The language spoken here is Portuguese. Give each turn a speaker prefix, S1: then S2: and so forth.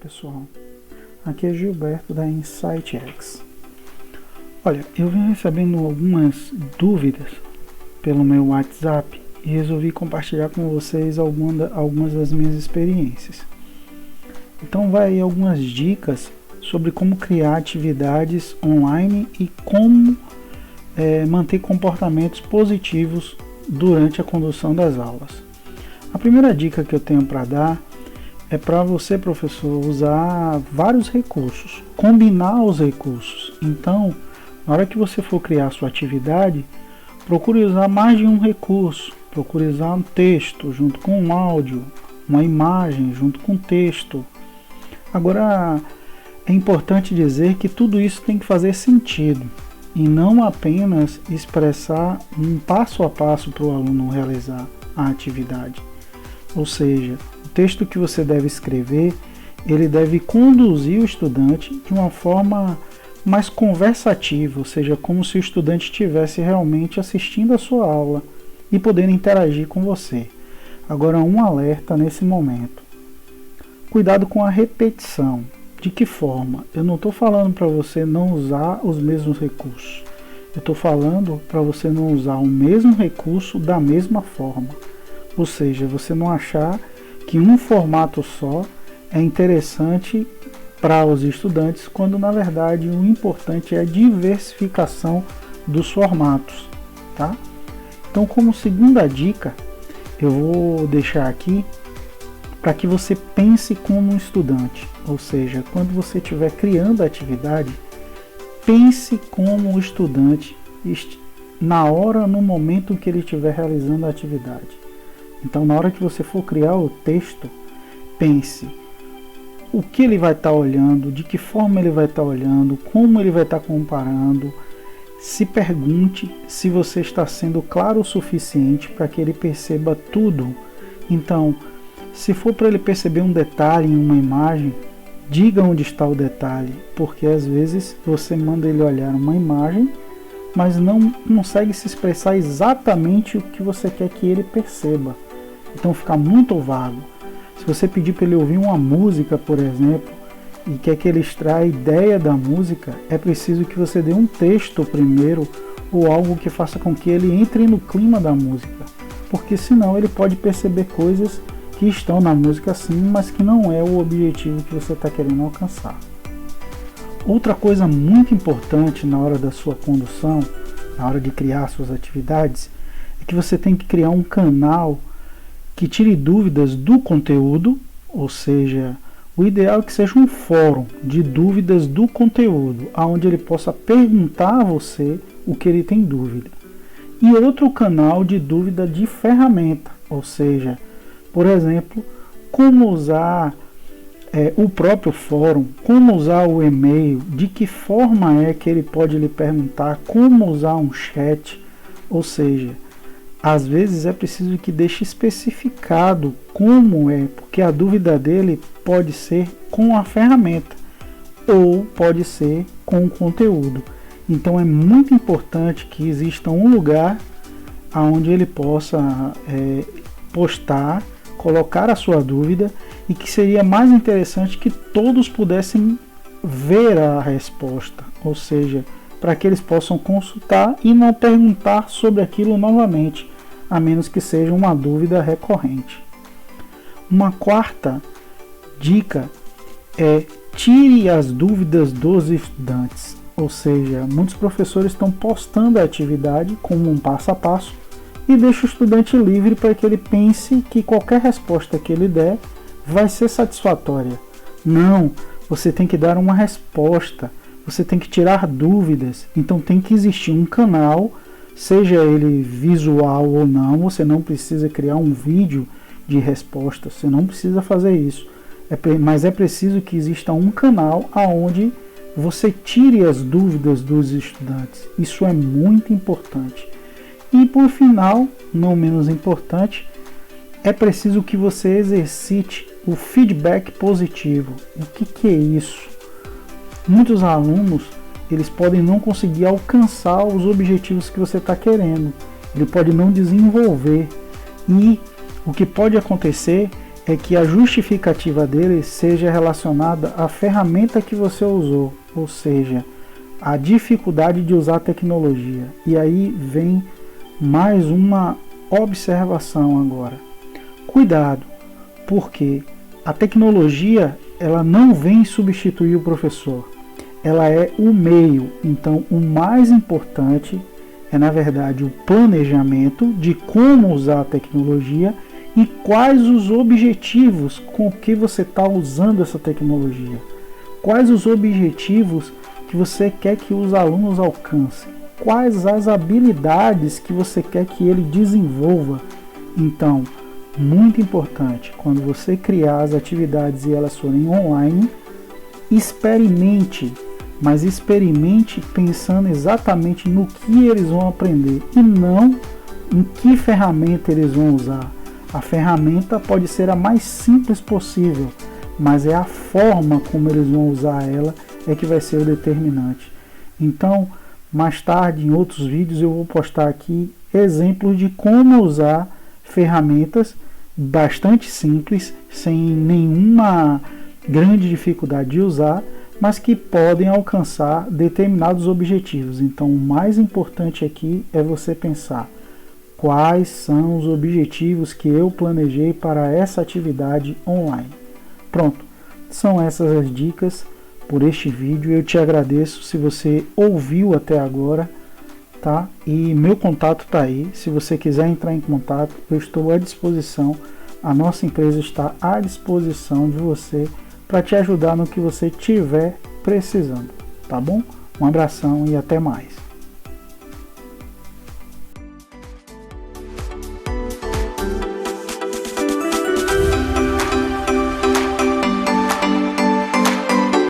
S1: pessoal, aqui é Gilberto da InsightX. Olha, eu venho recebendo algumas dúvidas pelo meu WhatsApp e resolvi compartilhar com vocês algumas das minhas experiências. Então vai aí algumas dicas sobre como criar atividades online e como manter comportamentos positivos durante a condução das aulas. A primeira dica que eu tenho para dar é para você, professor, usar vários recursos, combinar os recursos. Então, na hora que você for criar a sua atividade, procure usar mais de um recurso, procure usar um texto junto com um áudio, uma imagem junto com texto. Agora, é importante dizer que tudo isso tem que fazer sentido e não apenas expressar um passo a passo para o aluno realizar a atividade. Ou seja, o texto que você deve escrever, ele deve conduzir o estudante de uma forma mais conversativa, ou seja, como se o estudante estivesse realmente assistindo a sua aula e podendo interagir com você. Agora, um alerta nesse momento. Cuidado com a repetição. De que forma? Eu não estou falando para você não usar os mesmos recursos. Eu estou falando para você não usar o mesmo recurso da mesma forma. Ou seja, você não achar que um formato só é interessante para os estudantes, quando na verdade o importante é a diversificação dos formatos, tá? Então, como segunda dica, eu vou deixar aqui para que você pense como um estudante, ou seja, quando você estiver criando a atividade, pense como um estudante na hora, no momento que ele estiver realizando a atividade. Então, na hora que você for criar o texto, pense o que ele vai estar olhando, de que forma ele vai estar olhando, como ele vai estar comparando. Se pergunte se você está sendo claro o suficiente para que ele perceba tudo. Então, se for para ele perceber um detalhe em uma imagem, diga onde está o detalhe, porque às vezes você manda ele olhar uma imagem, mas não consegue se expressar exatamente o que você quer que ele perceba. Então fica muito vago. Se você pedir para ele ouvir uma música, por exemplo, e quer que ele extraia a ideia da música, é preciso que você dê um texto primeiro, ou algo que faça com que ele entre no clima da música, porque senão ele pode perceber coisas que estão na música sim, mas que não é o objetivo que você está querendo alcançar. Outra coisa muito importante na hora da sua condução, na hora de criar suas atividades, é que você tem que criar um canal que tire dúvidas do conteúdo, ou seja, o ideal é que seja um fórum de dúvidas do conteúdo, onde ele possa perguntar a você o que ele tem dúvida. E outro canal de dúvida de ferramenta, ou seja, por exemplo, como usar o próprio fórum, como usar o e-mail, de que forma é que ele pode lhe perguntar, como usar um chat, ou seja, às vezes é preciso que deixe especificado como é, porque a dúvida dele pode ser com a ferramenta ou pode ser com o conteúdo. Então é muito importante que exista um lugar onde ele possa postar, colocar a sua dúvida, e que seria mais interessante que todos pudessem ver a resposta, ou seja, para que eles possam consultar e não perguntar sobre aquilo novamente, a menos que seja uma dúvida recorrente. Uma quarta dica é: tire as dúvidas dos estudantes, ou seja, muitos professores estão postando a atividade como um passo a passo e deixa o estudante livre para que ele pense que qualquer resposta que ele der vai ser satisfatória. Não, você tem que dar uma resposta, você tem que tirar dúvidas, então tem que existir um canal, seja ele visual ou não. Você não precisa criar um vídeo de resposta, você não precisa fazer isso, mas é preciso que exista um canal onde você tire as dúvidas dos estudantes. Isso é muito importante. E por final, não menos importante, é preciso que você exercite o feedback positivo. O que é isso? Muitos alunos, eles podem não conseguir alcançar os objetivos que você está querendo. Ele pode não desenvolver. E o que pode acontecer é que a justificativa dele seja relacionada à ferramenta que você usou, ou seja, a dificuldade de usar a tecnologia. E aí vem mais uma observação agora. Cuidado, porque a tecnologia ela não vem substituir o professor, ela é o meio. Então o mais importante é, na verdade, o planejamento de como usar a tecnologia e quais os objetivos com que você está usando essa tecnologia. Quais os objetivos que você quer que os alunos alcancem? Quais as habilidades que você quer que ele desenvolva? Então, muito importante, quando você criar as atividades e elas forem online, experimente, mas experimente pensando exatamente no que eles vão aprender e não em que ferramenta eles vão usar. A ferramenta pode ser a mais simples possível, mas é a forma como eles vão usar ela é que vai ser o determinante. Então, mais tarde, em outros vídeos, eu vou postar aqui exemplos de como usar ferramentas bastante simples, sem nenhuma grande dificuldade de usar, mas que podem alcançar determinados objetivos. Então, o mais importante aqui é você pensar quais são os objetivos que eu planejei para essa atividade online. Pronto, são essas as dicas por este vídeo. Eu te agradeço se você ouviu até agora, tá? E meu contato está aí. Se você quiser entrar em contato, eu estou à disposição. A nossa empresa está à disposição de você para te ajudar no que você tiver precisando, tá bom? Um abração e até mais.